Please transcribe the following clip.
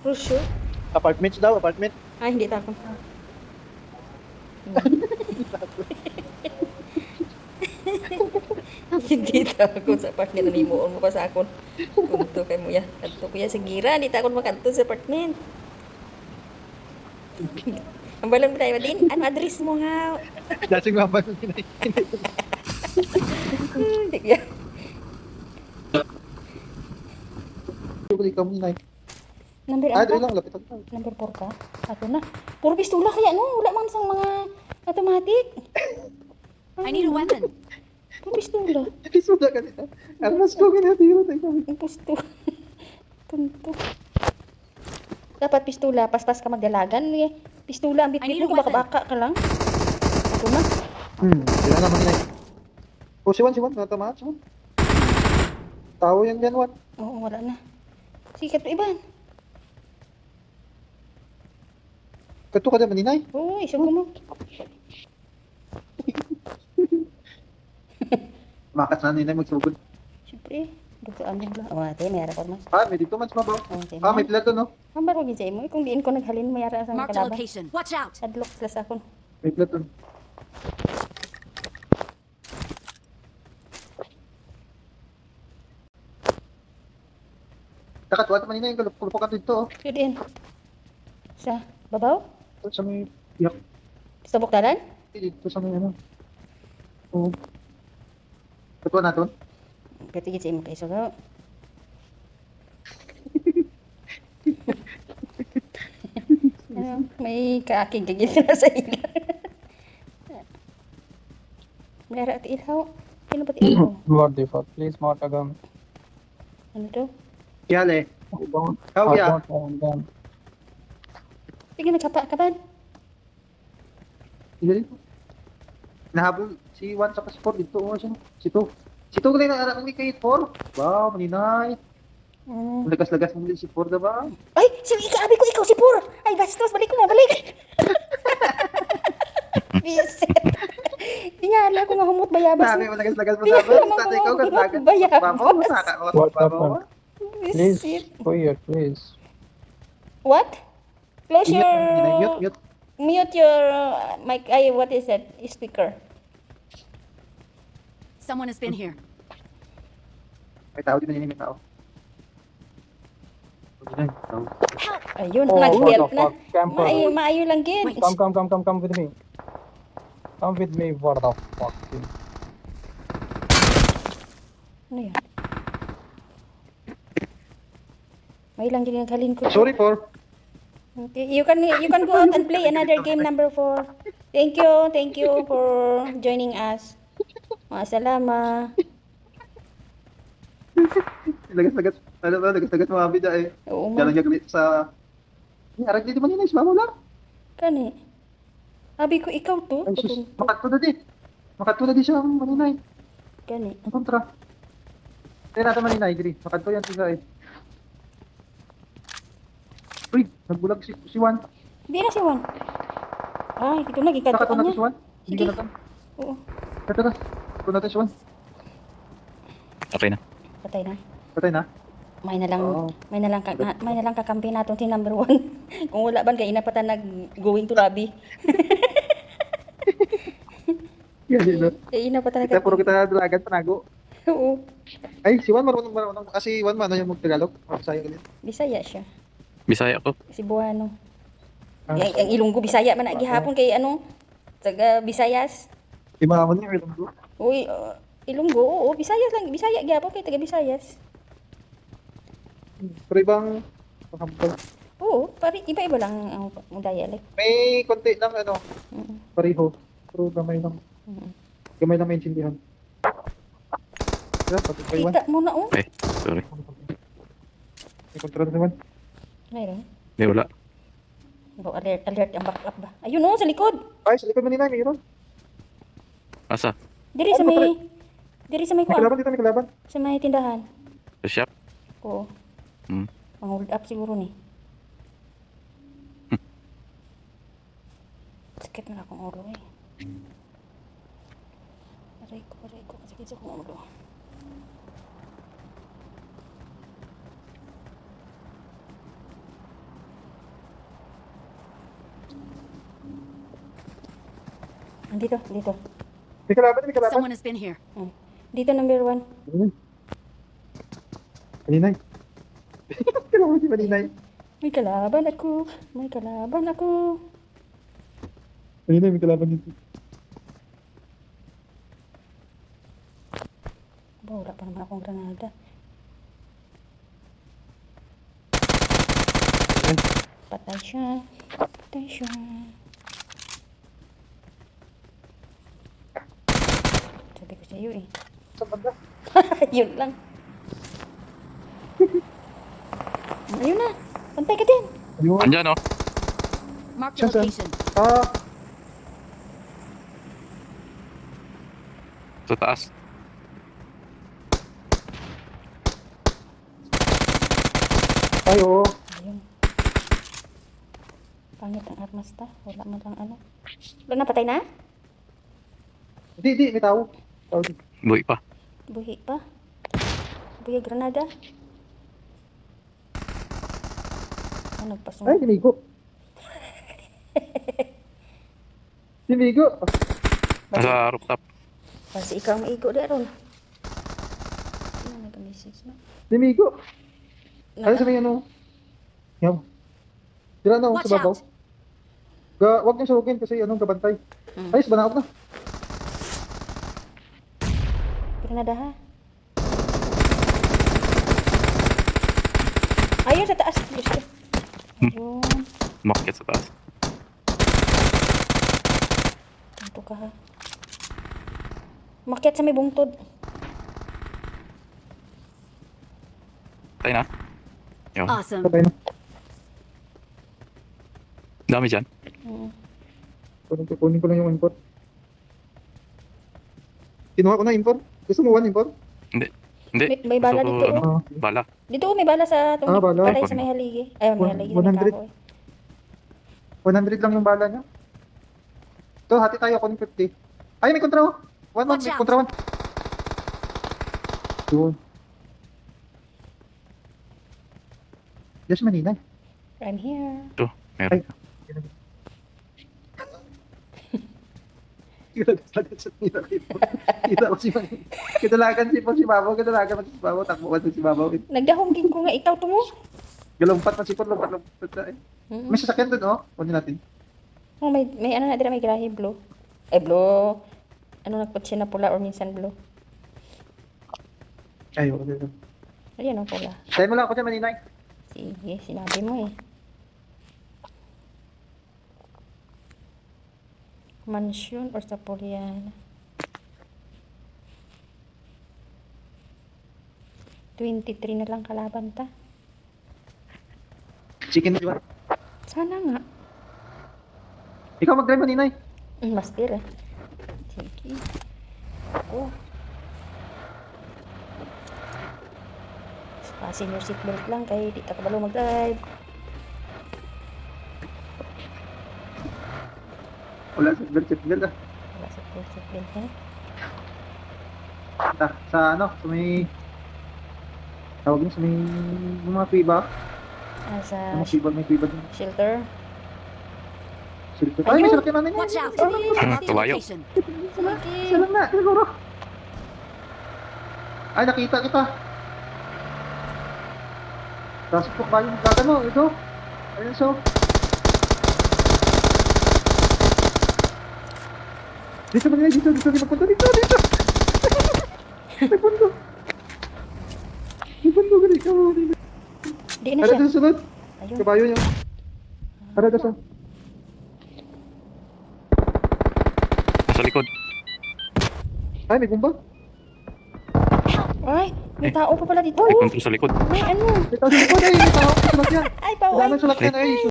Rusyo? Apartments daw, apartment. Ay, hindi ta ako. Hindi ta ako sa apartment. Nalimuon mo pa sa akon. Kunto kay mo ya. Kanto ko ya sa gira. Hindi ta ako makanto sa apartment. Ang balang tayo din. Ano address mo ha? Dasing mama ng Ninay. Hindi ya. Bili ka mo, Ninay. Number Ah, ano doon ka? lang, lapit ako. Number 4 ka? Ako na. Puro pistula kaya no? Wala man sang mga automatic. I need a weapon. Puro pistula. Episode ka nito. Ano mas ko ginatiro tayo kami. Ang pistula. Tunto. Dapat pistula. Paspas ka magdalagan. Pistula ang I bitbit need a mo. Kung baka-baka ka lang. Ako na. Sila naman, Ninay. Oh, si Juan, natamahan, si Juan. Tao yan dyan, Juan. Oo, wala na. Sige, kato iban. Kato ka naman, Ninay. Oo, isa mo. Makas na, Ninay, magsugod. Siyempre. Dugaan mo lang. Oh, ate, may ara ko mas. Ah, may dito man sa mabaw. Okay. Ah, may plato, no? Ambar ko gitsay mo. Kung diin ko naghalin, may ara sa Marked a kalaban. location. Watch out. Adlock sila sa akon. May plato. Nakatuwa naman, Ninay, yung kulupukan dito, oh. Sige din. Sa babaw? Ito sa may, yak, Sa bukdalan? dito sa may, ano. Oo. Katuwa natin. Pwede gitsay mo kayo. So, ano, may kaaking kagil na sa ila. May ara at ilaw. Sino ba ti ilaw? What the fuck? Please, not a gun. Ano to? Yale. I don't. Oh, I yeah. don't have a gun. Sige, nagkapa-kapan. Hindi rin. Nahabol si Juan sa passport dito, oh, siya. Si Tu. Si Tu kaya na anak ng kay 4. Wow, maninay. Lagas-lagas mo din si 4, diba? Ay, ikaabi ko ikaw si Pur. Ay, bastos, balik ko na, balik. Bisit. Di nga, ala ko nga humot bayabas. Sabi mo lagas-lagas mo sabi. Tatay ko, gaglagan. Bayabas. Mama, masaka mo. What Mama, happened? Please, Bisit. quiet, please. What? Close Mute, your... mute. Mute your mic. Ay, what is that? Speaker. Someone has been here. May tao, di na may tao. Ay, tao. Ayun, Oh, what nag-help the na. fuck? Camper. Maayo lang gin. Wait. Come with me. Come with me. What the fuck? Ano yan? May lang din naghalin ko. Sorry, 4. Okay, you can go out and play another game number 4. Thank you for joining us. Salamat. Lagas-lagas. Ano ba, lagas-lagas mga bida eh. Oo mo. Diyan lang galit sa... Arag dito maninay, sumama lang. Kani. Sabi ko ikaw to. Ay, sus. Makatulad eh. Makatulad din siya ang maninay. Kani. Ang kontra. Kaya natin maninay, Giri. Makatulad yan sila eh. Uy, nagbulag si Juan. Hindi na si Juan. Ay, ito na Nakatulad gikatuan natin si niya. Juan. Hindi Sige. ka natin. Oo, Ito na. Ito natin si Juan. Okay na. patay na. Patay na. May na lang Oo. may na lang kakampi naton si number 1. Kung wala ban kay ina pa ta nag going to lobby. Yan, yun. Kay ina pa ta Kita puro kita dalagan panago. Oo. Ay, si Juan marunong. Kasi Juan man, ano yung mag-Tagalog? Masaya galit. Bisaya siya. Bisaya ko. Si Buano. Ah. Ang Ilonggo Bisaya man na gihapon kay ano taga Visayas. Di makamon niya, ilang ko. Uy, Ilonggo, oo, Visayas lang. Bisaya gihapon kay taga Visayas. Pero ibang makambal. Oo, iba-iba lang ang dialect. May konti lang ano, Mm. pareho. Pero gamay lang. Mm. Gamay lang maintindihan. Kaya, pati pa Juan. Kita mo na oh. Okay, sorry. May kontra na naman. Mayroon. May wala. Bro, alert ang backup ba? Ayun oh, sa likod. Ay, sa likod mo nila, mayroon. Asa? Diri sa may May kuan, kalaban dito, may kalaban. sa may tindahan. Sa shop? Oo. Hmm. Ang hold up siguro ni. Sakit na akong ulo eh. Aray ko. Sakit sa akong ulo. Dito, dito. May kalaban, may kalaban. Someone has been here. Dito number 1. Maninay. Kalaban si Maninay. May kalaban ako. May kalaban ako. Maninay, may kalaban dito. Ba, wala pa naman akong granada. Patay siya. Patay siya. Sabi ko sa iyo eh. Saan banda? Yun lang. Ayun na. Pantay ka din. Ayun. Andyan, oh. Mark the Saan? location. Ah, Sa taas. ay oo. Ayun. Pangit ang armas ta. Wala man lang ano. Wala na, patay na? Di, may tao. Tao di. Buhay pa. Buhi pa. Buhi granada. Ah, nagpasok. Ay, Dimigo. Dimigo. Nasa rooftop. Kasi ikaw maigo di aron. Ano nag-message na? Dimigo. Ano sa may ano? Yaw. Tira na ako Watch sa babaw. out. Wag niyong surugin kasi anong kabantay. Hmm. Ayos, banaot na. Granada ha. Ayun sa taas. Diyos ko. Ayun. Umakyat sa taas. Tanto ka ha. Umakyat sa may bungtod. Patay na. Yun. Awesome. Patay na. Dami dyan. Mm. Kunin ko lang yung import. Kinuha ko na import. Gusto mo one import? Hindi. May bala Gusto ko, dito, ano, Ah, bala. Dito may bala sa Ah, bala. palay sa may haligi. Ay, may haligi sa may 100. kahoy. 100 lang yung bala niya. Ito, hati tayo. Kunin 50. Ay, may kontra oh. One, Watch may out. kontra one. Yun. Yes, Maninay. I'm here. Ito, meron. Kitalagan sa tira dito. Kita ko si Maninay. Kitalagan si Babaw. Kitalagan si Babaw. Takbuhan si Babaw. Nagdahongging ko nga ikaw tumo. Galumpat pa si Pon. Lumpat na eh. May sasakyan dun oh. Kunin natin. Oh, may ano na dira may grahe blue. Eh blue. Ano nagputsi na pula or minsan blue. Ay, okay. Ayun oh, pula. Tayo mo lang ako dyan, Maninay. Sige, sinabi mo eh. Mansion or sa Poliana? 23 na lang kalaban ta. Chicken di ba? Sana nga. Ikaw mag-drive, Maninay. Master eh. Sige. Ako. Pasin your seatbelt lang kay di ta kabalo mag-drive. Wala sa seatbelt ah. Wala sa seatbelt eh. Sa ano, sa may... Tawag niyo sa may... Yung mga kuiba. Sa Ano kuiba, may kuiba din. shelter. Silver. Ay, may Ayun! salakyan namin. Watch out. Sige, Mark the Kawayo. location. Sige. Isa lang na, siguro. Ay, nakita kita. Tapos po kayo magkagano, ito. Ayun, so. Dito Manila, dito, magpunta, dito. Nagpunta. Nagpunta, gali ka mo. Di na Para siya. sa sunod, Ayun. kabayo niya. Para sa. Nasa likod. Ay, may gumba. Ay, may tao pa pala dito. May control sa likod. May ano. May tao sa likod, ay, may tao sa salakyan. Ay, paway. Kailangan salakyan, ay.